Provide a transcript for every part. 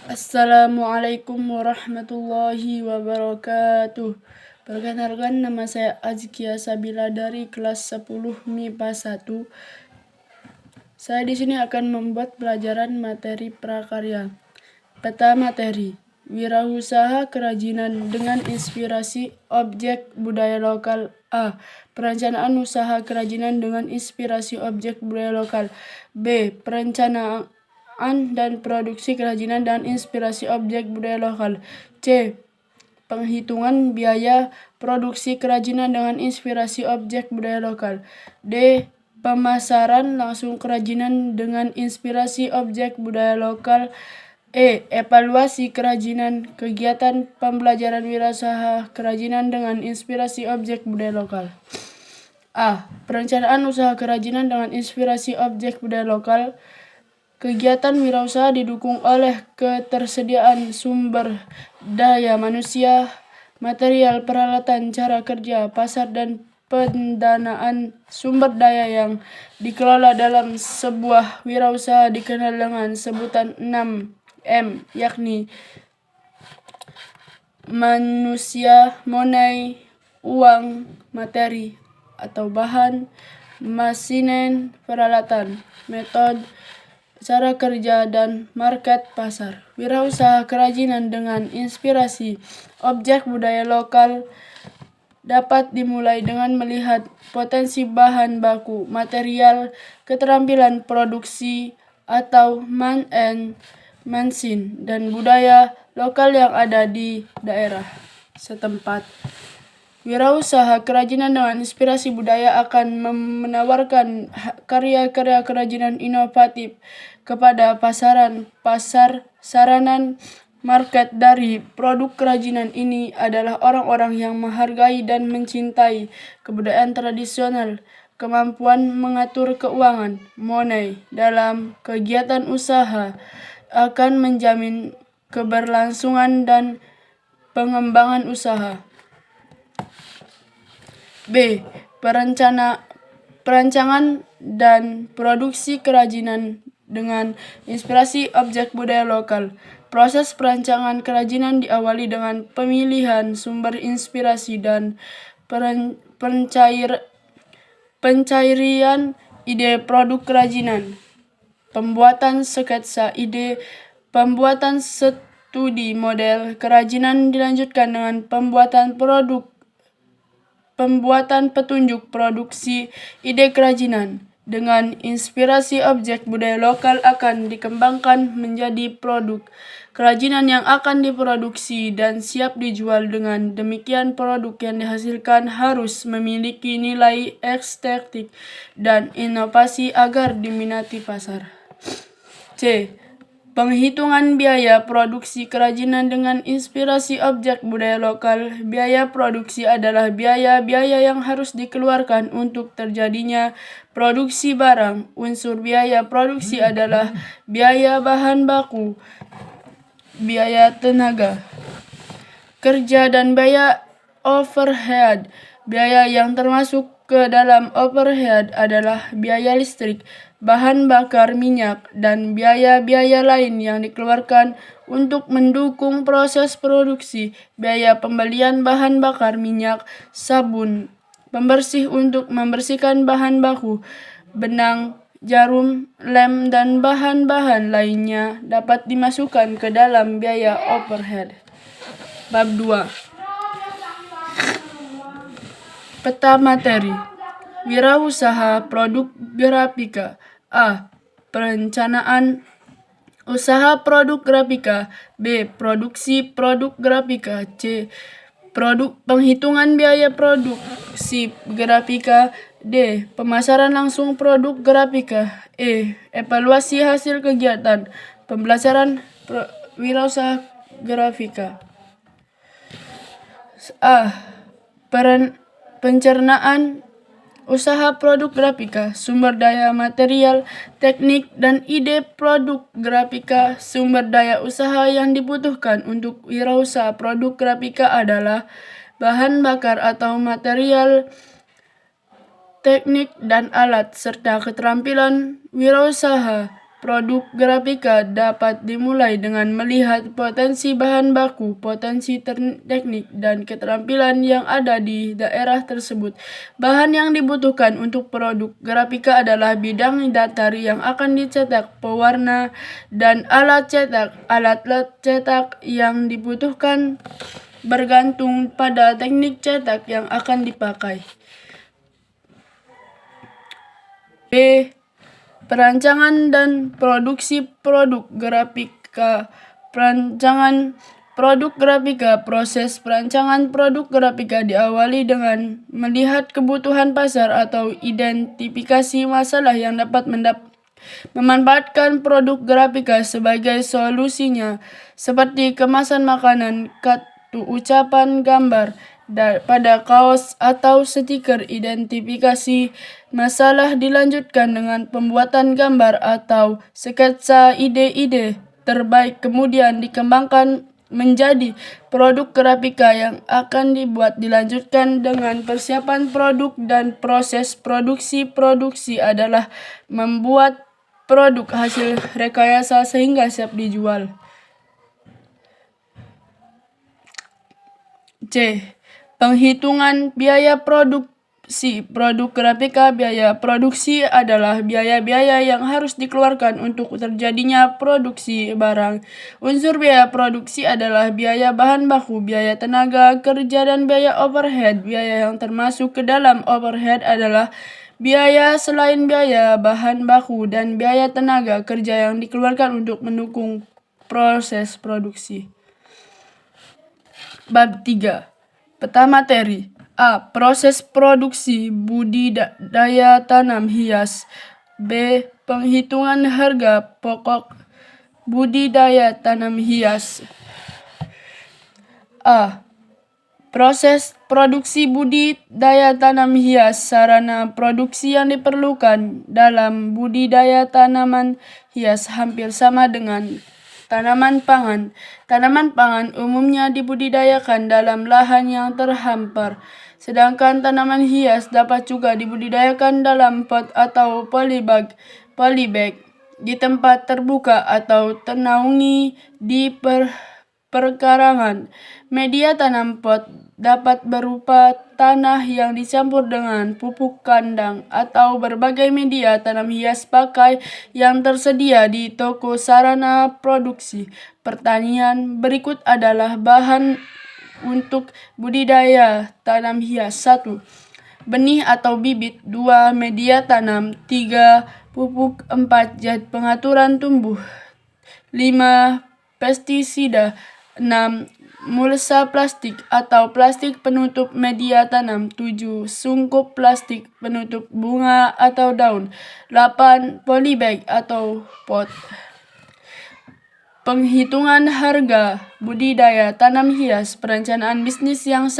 Assalamualaikum warahmatullahi wabarakatuh. Perkenalkan, nama saya Azkia Sabila dari kelas 10 MIPA 1. Saya di sini akan membuat pelajaran materi prakarya. Peta materi: wirausaha kerajinan dengan inspirasi objek budaya lokal. A. Perencanaan usaha kerajinan dengan inspirasi objek budaya lokal. B. Perencanaan dan produksi kerajinan dan inspirasi objek budaya lokal. C. Penghitungan biaya produksi kerajinan dengan inspirasi objek budaya lokal. D. Pemasaran langsung kerajinan dengan inspirasi objek budaya lokal. E. Evaluasi kerajinan, kegiatan pembelajaran wirausaha kerajinan dengan inspirasi objek budaya lokal. A. Perencanaan usaha kerajinan dengan inspirasi objek budaya lokal. Kegiatan wirausaha didukung oleh ketersediaan sumber daya manusia, material, peralatan, cara kerja, pasar, dan pendanaan sumber daya yang dikelola dalam sebuah wirausaha dikenal dengan sebutan 6M, yakni manusia, money, uang, materi atau bahan, masinen, peralatan, metode, cara kerja, dan market pasar. Wirausaha kerajinan dengan inspirasi objek budaya lokal dapat dimulai dengan melihat potensi bahan baku, material, keterampilan produksi atau mansin, dan budaya lokal yang ada di daerah setempat. Wirausaha kerajinan dengan inspirasi budaya akan menawarkan karya-karya kerajinan inovatif kepada pasar saranan market dari produk kerajinan ini adalah orang-orang yang menghargai dan mencintai kebudayaan tradisional. Kemampuan mengatur keuangan money dalam kegiatan usaha akan menjamin keberlangsungan dan pengembangan usaha. B. Perancangan dan produksi kerajinan dengan inspirasi objek budaya lokal. Proses perancangan kerajinan diawali dengan pemilihan sumber inspirasi dan pencarian ide produk kerajinan. Pembuatan sketsa ide, pembuatan studi model kerajinan dilanjutkan dengan pembuatan petunjuk produksi ide kerajinan dengan inspirasi objek budaya lokal akan dikembangkan menjadi produk kerajinan yang akan diproduksi dan siap dijual. Dengan demikian, produk yang dihasilkan harus memiliki nilai estetik dan inovasi agar diminati pasar. C. Penghitungan biaya produksi kerajinan dengan inspirasi objek budaya lokal. Biaya produksi adalah biaya-biaya yang harus dikeluarkan untuk terjadinya produksi barang. Unsur biaya produksi adalah biaya bahan baku, biaya tenaga kerja, dan biaya overhead. Biaya yang termasuk ke dalam overhead adalah biaya listrik, bahan bakar minyak, dan biaya-biaya lain yang dikeluarkan untuk mendukung proses produksi. Biaya pembelian bahan bakar minyak, sabun pembersih untuk membersihkan bahan baku, benang, jarum, lem, dan bahan-bahan lainnya dapat dimasukkan ke dalam biaya overhead. Bab 2. Peta materi: wirausaha produk grafika. A. Perencanaan usaha produk grafika. B. Produksi produk grafika. C. Penghitungan biaya produksi grafika. D. Pemasaran langsung produk grafika. E. Evaluasi hasil kegiatan pembelajaran wirausaha grafika. A. Pencernaan usaha produk grafika. Sumber daya material, teknik, dan ide produk grafika. Sumber daya usaha yang dibutuhkan untuk wirausaha produk grafika adalah bahan bakar atau material, teknik dan alat, serta keterampilan wirausaha. Produk grafika dapat dimulai dengan melihat potensi bahan baku, potensi teknik, dan keterampilan yang ada di daerah tersebut. Bahan yang dibutuhkan untuk produk grafika adalah bidang datar yang akan dicetak, pewarna, dan alat cetak. Alat cetak yang dibutuhkan bergantung pada teknik cetak yang akan dipakai. B. Perancangan dan produksi produk grafika. Perancangan produk grafika. Proses perancangan produk grafika diawali dengan melihat kebutuhan pasar atau identifikasi masalah yang dapat memanfaatkan produk grafika sebagai solusinya, seperti kemasan makanan, kartu ucapan, gambar pada kaos atau stiker. Identifikasi masalah dilanjutkan dengan pembuatan gambar atau sketsa ide-ide terbaik, kemudian dikembangkan menjadi produk grafika yang akan dibuat. Dilanjutkan dengan persiapan produk dan proses produksi. Produksi adalah membuat produk hasil rekayasa sehingga siap dijual. C. Penghitungan biaya produksi produk grafika. Biaya produksi adalah biaya-biaya yang harus dikeluarkan untuk terjadinya produksi barang. Unsur biaya produksi adalah biaya bahan baku, biaya tenaga kerja, dan biaya overhead. Biaya yang termasuk ke dalam overhead adalah biaya selain biaya bahan baku dan biaya tenaga kerja yang dikeluarkan untuk mendukung proses produksi. Bab 3. Peta materi. A. Proses produksi budidaya tanam hias. B. Penghitungan harga pokok budidaya tanam hias. A. Proses produksi budidaya tanam hias. Sarana produksi yang diperlukan dalam budidaya tanaman hias hampir sama dengan tanaman pangan. Tanaman pangan umumnya dibudidayakan dalam lahan yang terhampar, sedangkan tanaman hias dapat juga dibudidayakan dalam pot atau polybag di tempat terbuka atau ternaungi di perkarangan. Media tanam pot dapat berupa tanah yang dicampur dengan pupuk kandang atau berbagai media tanam hias pakai yang tersedia di toko sarana produksi pertanian. Berikut adalah bahan untuk budidaya tanam hias. 1. Benih atau bibit. 2. Media tanam. 3. Pupuk. 4. Zat pengaturan tumbuh. 5. Pestisida. 6. Mulsa plastik atau plastik penutup media tanam. 7. Sungkup plastik penutup bunga atau daun. 8. Polybag atau pot. Penghitungan harga budidaya tanam hias. Perencanaan bisnis yang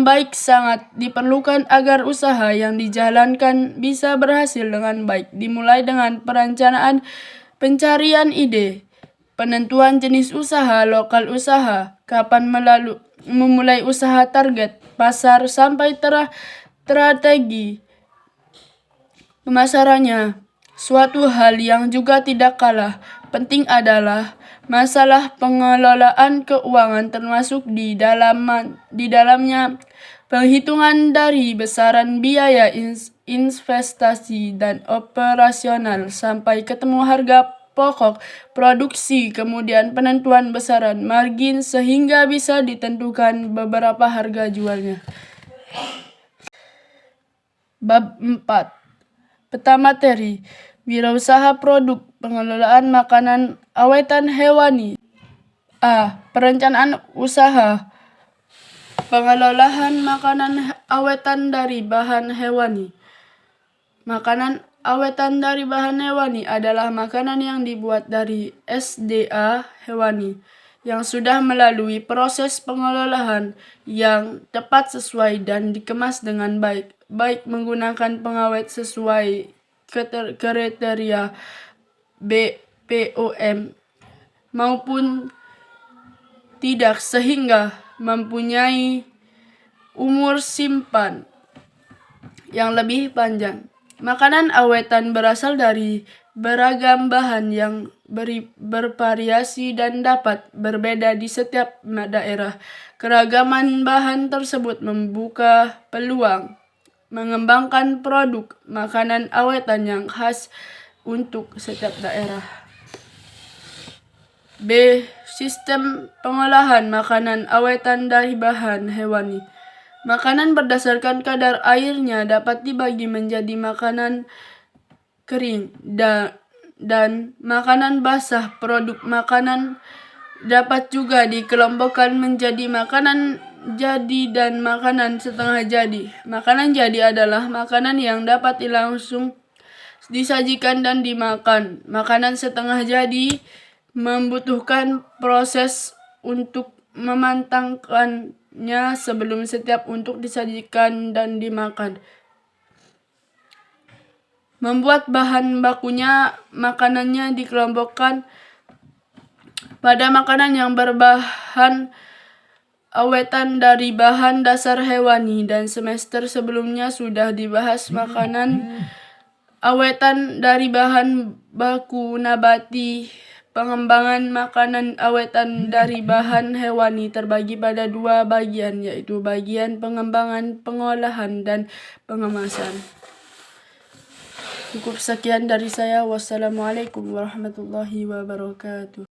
baik sangat diperlukan agar usaha yang dijalankan bisa berhasil dengan baik. Dimulai dengan perencanaan pencarian ide, penentuan jenis usaha, lokal usaha, kapan memulai usaha, target pasar, sampai strategi pemasarannya. Suatu hal yang juga tidak kalah penting adalah masalah pengelolaan keuangan, termasuk di dalamnya penghitungan dari besaran biaya investasi dan operasional sampai ketemu harga pokok produksi, kemudian penentuan besaran margin sehingga bisa ditentukan beberapa harga jualnya. Bab 4. Peta materi. Wirausaha produk pengelolaan makanan awetan hewani. A. Perencanaan usaha pengelolaan makanan awetan dari bahan hewani. Makanan awetan dari bahan hewani adalah makanan yang dibuat dari SDA hewani yang sudah melalui proses pengelolaan yang tepat, sesuai, dan dikemas dengan baik menggunakan pengawet sesuai kriteria BPOM maupun tidak, sehingga mempunyai umur simpan yang lebih panjang. Makanan awetan berasal dari beragam bahan yang bervariasi dan dapat berbeda di setiap daerah. Keragaman bahan tersebut membuka peluang mengembangkan produk makanan awetan yang khas untuk setiap daerah. B. Sistem pengolahan makanan awetan dari bahan hewani. Makanan berdasarkan kadar airnya dapat dibagi menjadi makanan kering dan makanan basah. Produk makanan dapat juga dikelompokkan menjadi makanan jadi dan makanan setengah jadi. Makanan jadi adalah makanan yang dapat langsung disajikan dan dimakan. Makanan setengah jadi membutuhkan proses untuk mematangkannya sebelum siap untuk disajikan dan dimakan. Membuat bahan bakunya, makanannya dikelompokkan pada makanan yang berbahan awetan dari bahan dasar hewani, dan semester sebelumnya sudah dibahas makanan awetan dari bahan baku nabati. Pengembangan makanan awetan dari bahan hewani terbagi pada dua bagian, yaitu bagian pengembangan, pengolahan, dan pengemasan. Cukup sekian dari saya. Wassalamualaikum warahmatullahi wabarakatuh.